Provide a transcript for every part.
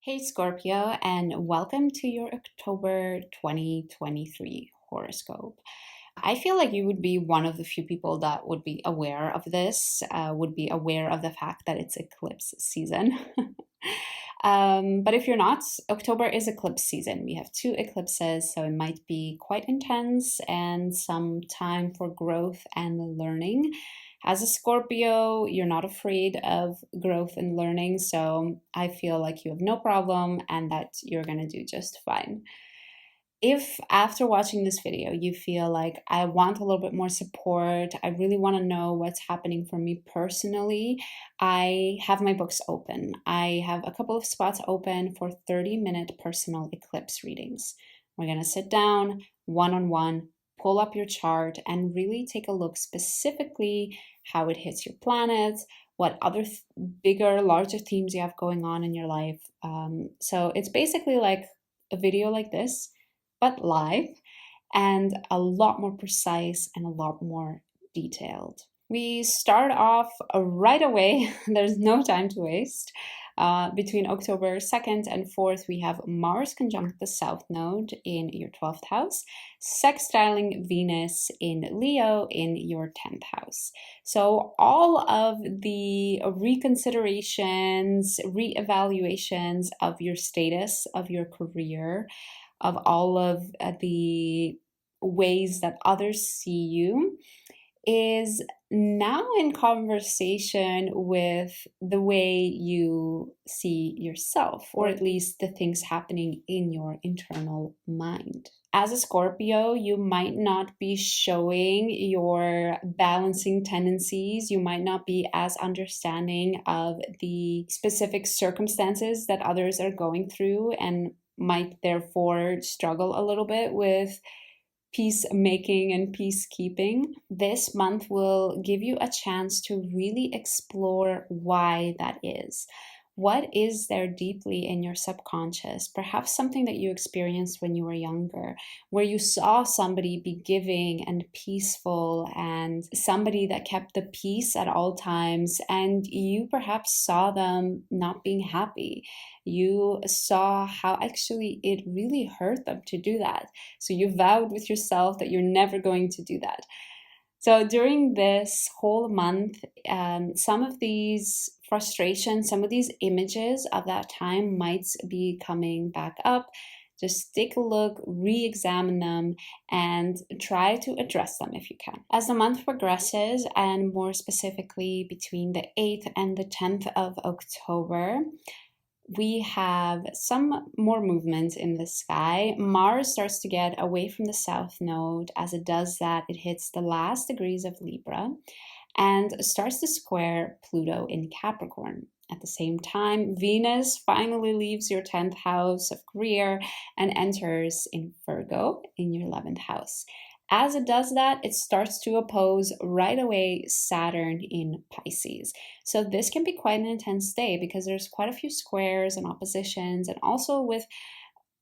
Hey Scorpio, and welcome to your October 2023 horoscope. I feel like you would be one of the few people that would be aware of this, would be aware of the fact that it's eclipse season. But if you're not, October is eclipse season. We have two eclipses, so it might be quite intense and some time for growth and learning. As a Scorpio, you're not afraid of growth and learning, so I feel like you have no problem and that you're gonna do just fine. If after watching this video you feel like I want a little bit more support, I really want to know what's happening for me personally, I have my books open. I have a couple of spots open for 30-minute personal eclipse readings. We're going to sit down one-on-one, pull up your chart, and really take a look specifically how it hits your planets, what other bigger, larger themes you have going on in your life. So it's basically like a video like this but live, and a lot more precise and a lot more detailed. We start off right away, there's no time to waste. Between October 2nd and 4th, we have Mars conjunct the South Node in your 12th house, sextiling Venus in Leo in your 10th house. So all of the reconsiderations, reevaluations of your status, of your career, of all of the ways that others see you is now in conversation with the way you see yourself, or at least the things happening in your internal mind. As a Scorpio, you might not be showing your balancing tendencies. You might not be as understanding of the specific circumstances that others are going through and might therefore struggle a little bit with peacemaking and peacekeeping. This month will give you a chance to really explore why that is. What is there deeply in your subconscious? Perhaps something that you experienced when you were younger, where you saw somebody be giving and peaceful and somebody that kept the peace at all times, and you perhaps saw them not being happy. You saw how actually it really hurt them to do that. So you vowed with yourself that you're never going to do that. So during this whole month, some of these frustrations, some of these images of that time might be coming back up. Just take a look, re-examine them, and try to address them if you can. As the month progresses, and more specifically between the 8th and the 10th of October, we have some more movement in the sky. Mars starts to get away from the South Node. As it does that, it hits the last degrees of Libra and starts to square Pluto in Capricorn. At the same time, Venus finally leaves your 10th house of career and enters in Virgo in your 11th house. As it does that, it starts to oppose right away Saturn in Pisces. So this can be quite an intense day because there's quite a few squares and oppositions, and also with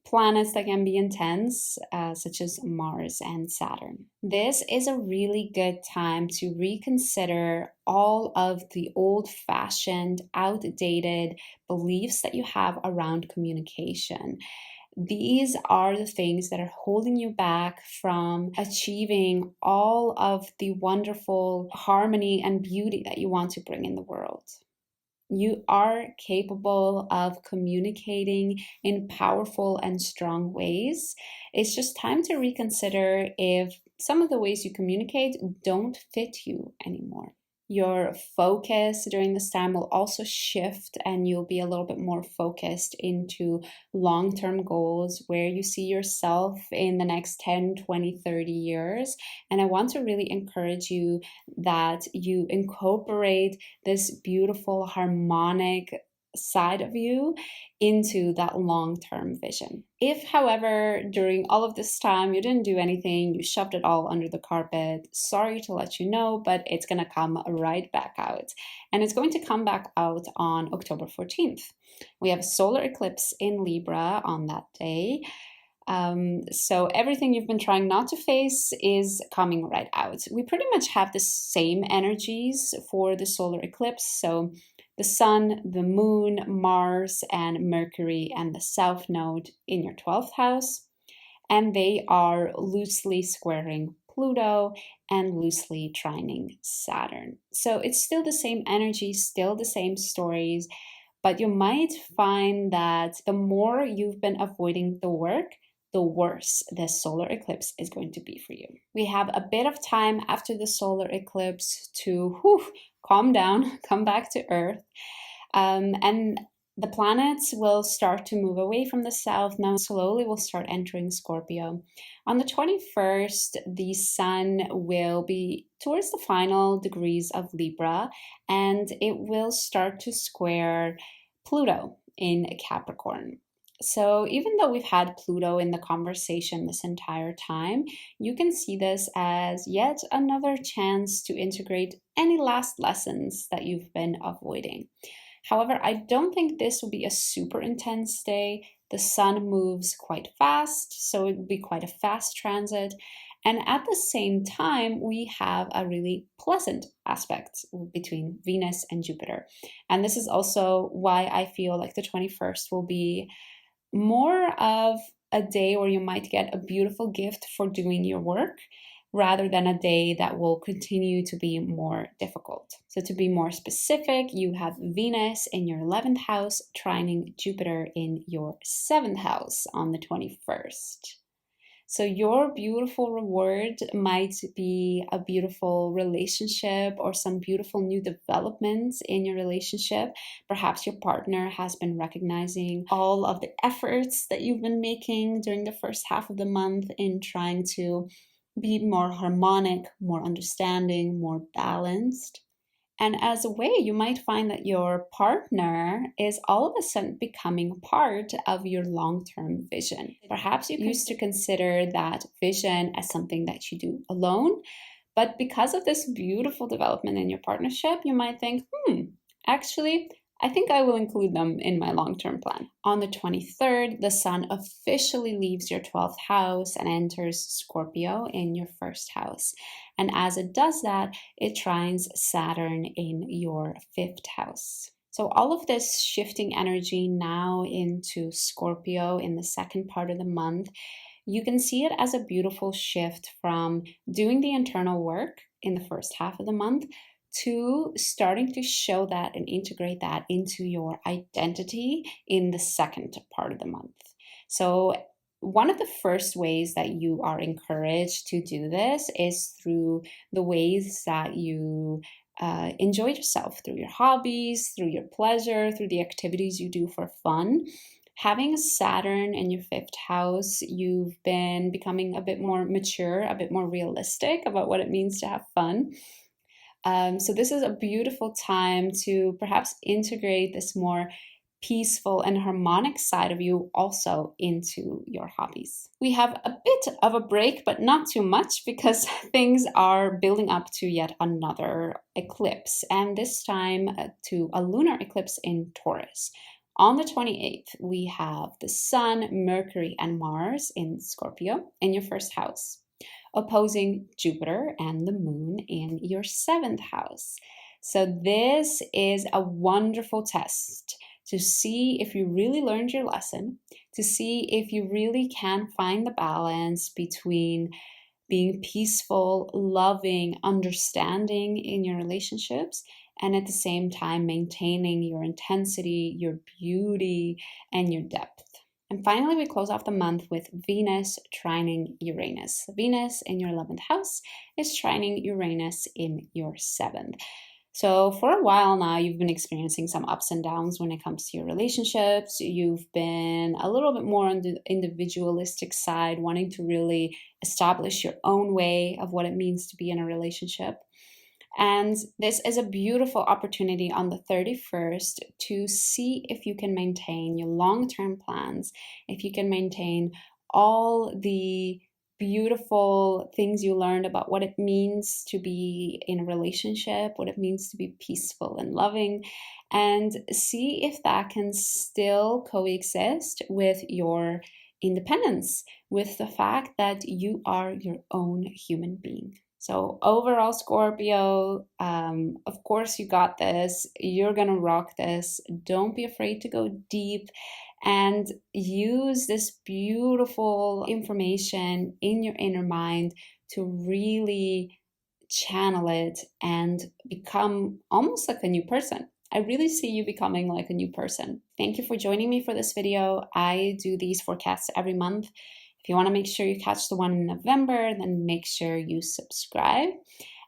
planets that can be intense, such as Mars and Saturn. This is a really good time to reconsider all of the old-fashioned, outdated beliefs that you have around communication. These are the things that are holding you back from achieving all of the wonderful harmony and beauty that you want to bring in the world. You are capable of communicating in powerful and strong ways. It's just time to reconsider if some of the ways you communicate don't fit you anymore. Your focus during this time will also shift, and you'll be a little bit more focused into long-term goals where you see yourself in the next 10, 20, 30 years. And I want to really encourage you that you incorporate this beautiful harmonic side of you into that long-term vision. If, however, during all of this time you didn't do anything, you shoved it all under the carpet, sorry to let you know, but it's going to come right back out. And it's going to come back out on October 14th. We have a solar eclipse in Libra on that day. So everything you've been trying not to face is coming right out. We pretty much have the same energies for the solar eclipse. So the Sun, the Moon, Mars, and Mercury, and the South Node in your 12th house. And they are loosely squaring Pluto and loosely trining Saturn. So it's still the same energy, still the same stories, but you might find that the more you've been avoiding the work, the worse the solar eclipse is going to be for you. We have a bit of time after the solar eclipse to calm down, come back to Earth. And the planets will start to move away from the south now. Slowly will start entering Scorpio. On the 21st, the Sun will be towards the final degrees of Libra, and it will start to square Pluto in Capricorn. So even though we've had Pluto in the conversation this entire time, you can see this as yet another chance to integrate any last lessons that you've been avoiding. However, I don't think this will be a super intense day. The Sun moves quite fast, so it will be quite a fast transit. And at the same time, we have a really pleasant aspect between Venus and Jupiter. And this is also why I feel like the 21st will be more of a day where you might get a beautiful gift for doing your work, rather than a day that will continue to be more difficult. So to be more specific, you have Venus in your 11th house trining Jupiter in your 7th house on the 21st. So your beautiful reward might be a beautiful relationship or some beautiful new developments in your relationship. Perhaps your partner has been recognizing all of the efforts that you've been making during the first half of the month in trying to be more harmonic, more understanding, more balanced. And as a way, you might find that your partner is all of a sudden becoming part of your long-term vision. Perhaps you used to consider that vision as something that you do alone, but because of this beautiful development in your partnership, you might think, actually, I think I will include them in my long-term plan. On the 23rd, the Sun officially leaves your 12th house and enters Scorpio in your first house. And as it does that, it trines Saturn in your 5th house. So all of this shifting energy now into Scorpio in the second part of the month, you can see it as a beautiful shift from doing the internal work in the first half of the month to starting to show that and integrate that into your identity in the second part of the month. So one of the first ways that you are encouraged to do this is through the ways that you enjoy yourself, through your hobbies, through your pleasure, through the activities you do for fun. Having a Saturn in your 5th house, you've been becoming a bit more mature, a bit more realistic about what it means to have fun. So this is a beautiful time to perhaps integrate this more peaceful and harmonic side of you also into your hobbies. We have a bit of a break, but not too much, because things are building up to yet another eclipse, and this time to a lunar eclipse in Taurus. On the 28th, we have the Sun, Mercury, and Mars in Scorpio in your first house, opposing Jupiter and the Moon in your 7th house. So this is a wonderful test to see if you really learned your lesson, to see if you really can find the balance between being peaceful, loving, understanding in your relationships, and at the same time maintaining your intensity, your beauty, and your depth. And finally, we close off the month with Venus trining Uranus. Venus in your 11th house is trining Uranus in your 7th. So for a while now, you've been experiencing some ups and downs when it comes to your relationships. You've been a little bit more on the individualistic side, wanting to really establish your own way of what it means to be in a relationship. And this is a beautiful opportunity on the 31st to see if you can maintain your long-term plans, if you can maintain all the beautiful things you learned about what it means to be in a relationship, what it means to be peaceful and loving, and see if that can still coexist with your independence, with the fact that you are your own human being. So overall, Scorpio, of course you got this. You're gonna rock this. Don't be afraid to go deep and use this beautiful information in your inner mind to really channel it and become almost like a new person. I really see you becoming like a new person. Thank you for joining me for this video. I do these forecasts every month. If you want to make sure you catch the one in November, then make sure you subscribe.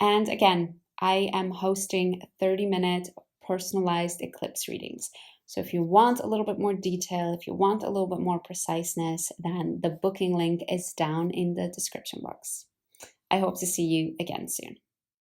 And again, I am hosting 30-minute personalized eclipse readings. So if you want a little bit more detail, if you want a little bit more preciseness, then the booking link is down in the description box. I hope to see you again soon.